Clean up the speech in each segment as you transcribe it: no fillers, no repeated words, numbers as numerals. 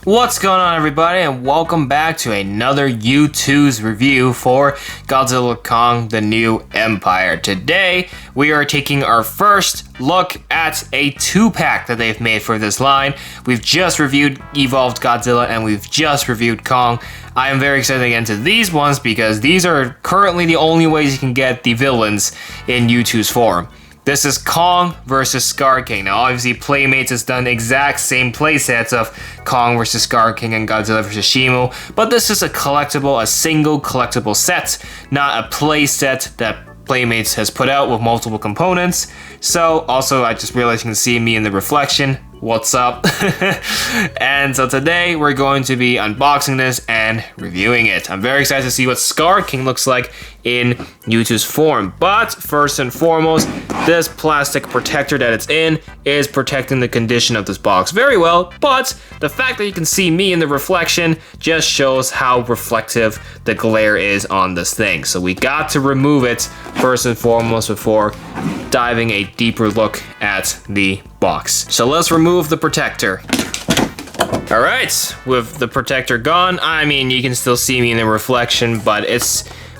What's going on, everybody, and welcome back to another YouTooz review for Godzilla Kong: The New Empire. Today, we are taking our first look at a 2-pack that they've made for this line. We've just reviewed Evolved Godzilla and we've just reviewed Kong. I am very excited to get into these ones because these are currently the only ways you can get the villains in YouTooz form. This is Kong versus Skar King. Now, obviously, Playmates has done the exact same playsets of Kong versus Skar King and Godzilla versus Shimo, but this is a single collectible set, not a playset that Playmates has put out with multiple components. So, also, I just realized you can see me in the reflection. What's up? And so today we're going to be unboxing this and reviewing it. I'm very excited to see what Skar King looks like in YouTooz form. But first and foremost, this plastic protector that it's in is protecting the condition of this box very well. But the fact that you can see me in the reflection just shows how reflective the glare is on this thing. So we got to remove it first and foremost before diving a deeper look at the box. So let's remove the protector. All right, with the protector gone, I mean, you can still see me in the reflection, but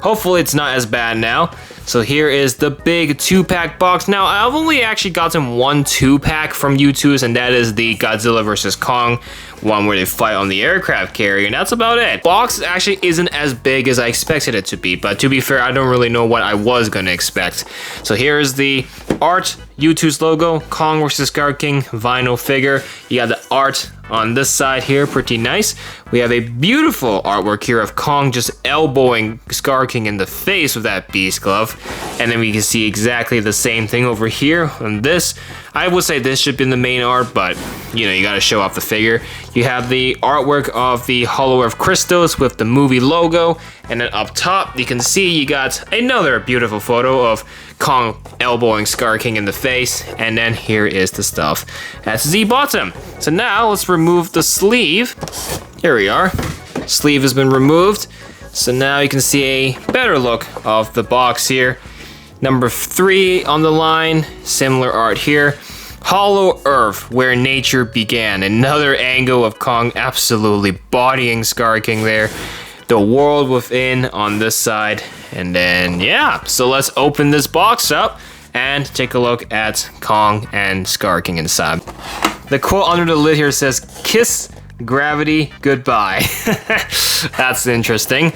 hopefully it's not as bad now. So here is the big 2-pack box. Now, I've only actually gotten one 2-pack from YouTooz, and that is the Godzilla vs. Kong one where they fight on the aircraft carrier, and that's about it. Box actually isn't as big as I expected it to be, but to be fair, I don't really know what I was gonna expect. So here is the art YouTooz logo, Kong vs. Skar King vinyl figure. You got the art on this side here, pretty nice. We have a beautiful artwork here of Kong just elbowing Skar King in the face with that beast glove. And then we can see exactly the same thing over here on this. I would say this should be the main art, but you know, you gotta show off the figure. You have the artwork of the Hollow Earth crystals with the movie logo. And then up top, you can see you got another beautiful photo of Kong elbowing Skar King in the face. And then here is the stuff at the bottom. So now let's remove the sleeve. Here we are. Sleeve has been removed. So now you can see a better look of the box here. Number 3 on the line, similar art here. Hollow Earth, where nature began. Another angle of Kong absolutely bodying Skar King there. The world within on this side. And then, yeah, so let's open this box up and take a look at Kong and Skar King inside. The quote under the lid here says, "Kiss gravity goodbye." That's interesting.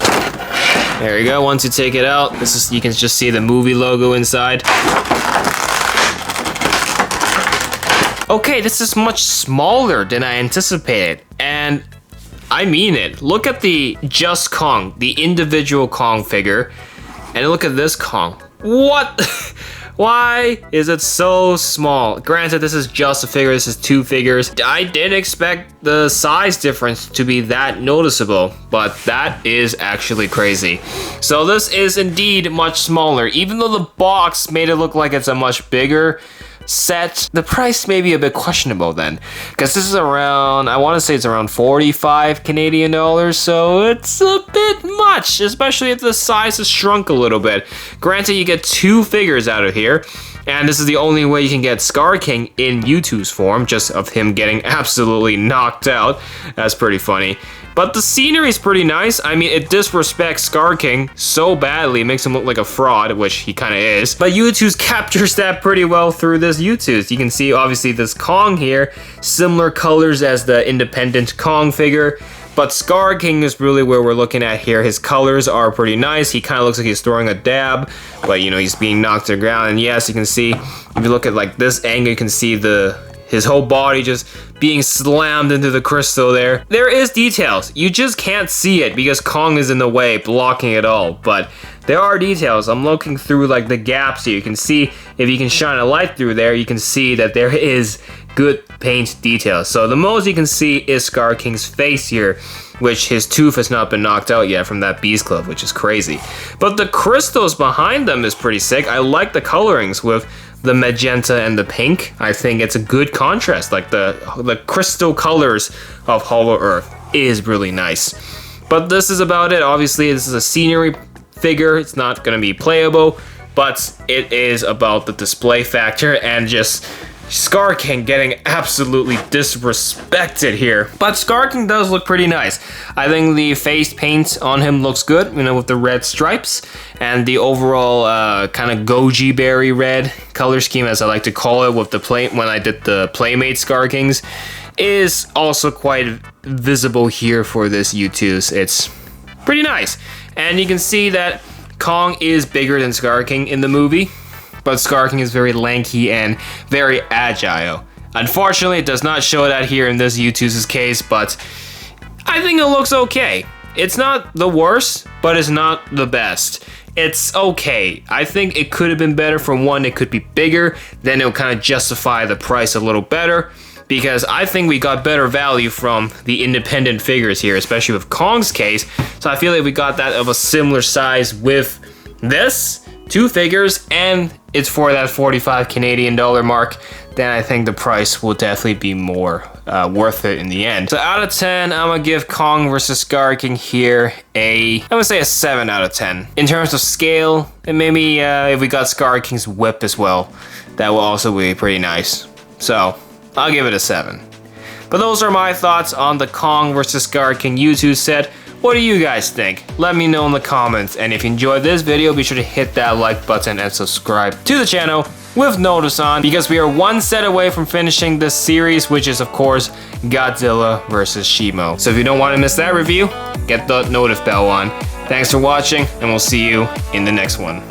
There you go. Once you take it out, you can just see the movie logo inside. Okay, this is much smaller than I anticipated, and I mean it. Look at the just Kong, the individual Kong figure, and look at this Kong. What? Why is it so small? Granted, this is just a figure, this is 2 figures. I didn't expect the size difference to be that noticeable, but that is actually crazy. So this is indeed much smaller. Even though the box made it look like it's a much bigger set, the price may be a bit questionable then, because this is around, I want to say it's around 45 Canadian dollars, so it's a bit much, especially if the size has shrunk a little bit. Granted, you get 2 figures out of here, and this is the only way you can get Skar King in YouTooz form, just of him getting absolutely knocked out. That's pretty funny. But the scenery is pretty nice. I mean, it disrespects Skar King so badly, it makes him look like a fraud, which he kind of is. But YouTooz captures that pretty well through this YouTooz. You can see, obviously, this Kong here, similar colors as the independent Kong figure. But Skar King is really where we're looking at here. His colors are pretty nice. He kind of looks like he's throwing a dab, but you know, he's being knocked to the ground. And yes, you can see, if you look at like this angle, you can see his whole body just being slammed into the crystal there. There is details. You just can't see it because Kong is in the way, blocking it all. But there are details. I'm looking through like the gaps here. You can see, if you can shine a light through there, you can see that there is good paint details. So the most you can see is Skar King's face here, which his tooth has not been knocked out yet from that beast club, which is crazy. But the crystals behind them is pretty sick. I like the colorings with the magenta and the pink. I think it's a good contrast. Like the crystal colors of Hollow Earth is really nice. But this is about it. Obviously, this is a scenery figure. It's not going to be playable, but it is about the display factor and just Skar King getting absolutely disrespected here. But Skar King does look pretty nice. I think the face paint on him looks good, you know, with the red stripes. And the overall kind of goji berry red color scheme, as I like to call it, with the when I did the Playmate Skar Kings, is also quite visible here for this YouTooz. It's pretty nice. And you can see that Kong is bigger than Skar King in the movie, but Skar King is very lanky and very agile. Unfortunately, it does not show that here in this YouTooz case, but I think it looks okay. It's not the worst, but it's not the best. It's okay. I think it could have been better. For one, it could be bigger, then it'll kind of justify the price a little better, because I think we got better value from the independent figures here, especially with Kong's case. So I feel like we got that of a similar size with this, 2 figures, and it's for that 45 Canadian dollar mark. Then I think the price will definitely be more worth it in the end. So out of 10, I'm gonna give Kong vs. Skar King here I would say a 7 out of 10. In terms of scale, and maybe if we got Skar King's whip as well, that will also be pretty nice. So I'll give it a 7. But those are my thoughts on the Kong vs. Skar King YouTooz set. What do you guys think? Let me know in the comments, and if you enjoyed this video, be sure to hit that like button and subscribe to the channel with notice on, because we are one set away from finishing this series, which is of course Godzilla vs. Shimo. So if you don't want to miss that review, get the notif bell on. Thanks for watching, and we'll see you in the next one.